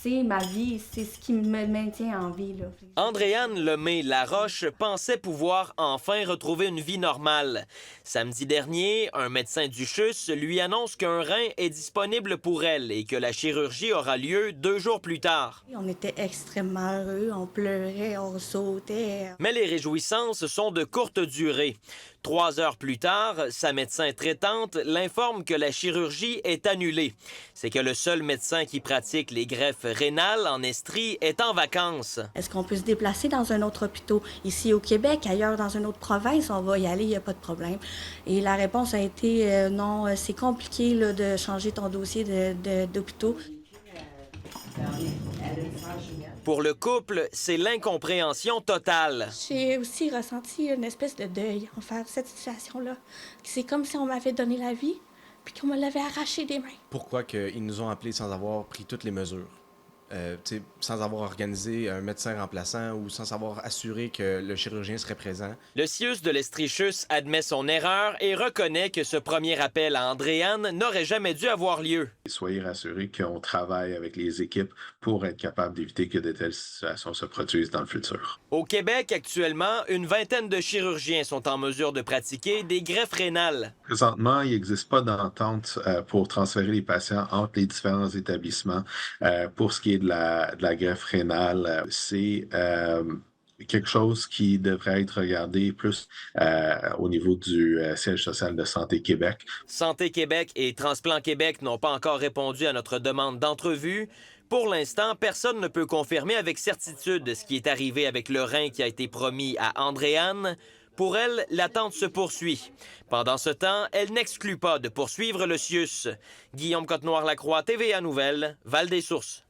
C'est ma vie, c'est ce qui me maintient en vie, là. Andréane Lemay-Laroche pensait pouvoir enfin retrouver une vie normale. Samedi dernier, un médecin du CHUS lui annonce qu'un rein est disponible pour elle et que la chirurgie aura lieu 2 jours plus tard. On était extrêmement heureux, on pleurait, on sautait. Mais les réjouissances sont de courte durée. 3 heures plus tard, sa médecin traitante l'informe que la chirurgie est annulée. C'est que le seul médecin qui pratique les greffes rénales en Estrie est en vacances. Est-ce qu'on peut se déplacer dans un autre hôpital? Ici au Québec, ailleurs dans une autre province, on va y aller, il n'y a pas de problème. Et la réponse a été non, c'est compliqué là, de changer ton dossier d'hôpital. Pour le couple, c'est l'incompréhension totale. J'ai aussi ressenti une espèce de deuil envers cette situation-là. C'est comme si on m'avait donné la vie, puis qu'on me l'avait arraché des mains. Pourquoi ils nous ont appelés sans avoir pris toutes les mesures? Sans avoir organisé un médecin remplaçant ou sans avoir assuré que le chirurgien serait présent. Le CIUS de l'Estrie-CHUS admet son erreur et reconnaît que ce premier appel à Andréane n'aurait jamais dû avoir lieu. Soyez rassurés qu'on travaille avec les équipes pour être capable d'éviter que de telles situations se produisent dans le futur. Au Québec, actuellement, une vingtaine de chirurgiens sont en mesure de pratiquer des greffes rénales. Présentement, il n'existe pas d'entente pour transférer les patients entre les différents établissements. Pour ce qui est de la greffe rénale, c'est quelque chose qui devrait être regardé plus au niveau du siège social de Santé Québec. Santé Québec et Transplant Québec n'ont pas encore répondu à notre demande d'entrevue. Pour l'instant, personne ne peut confirmer avec certitude ce qui est arrivé avec le rein qui a été promis à Andréane. Pour elle, l'attente se poursuit. Pendant ce temps, elle n'exclut pas de poursuivre le CIUS. Guillaume Cotenoir-Lacroix, TVA Nouvelles, Val-des-Sources.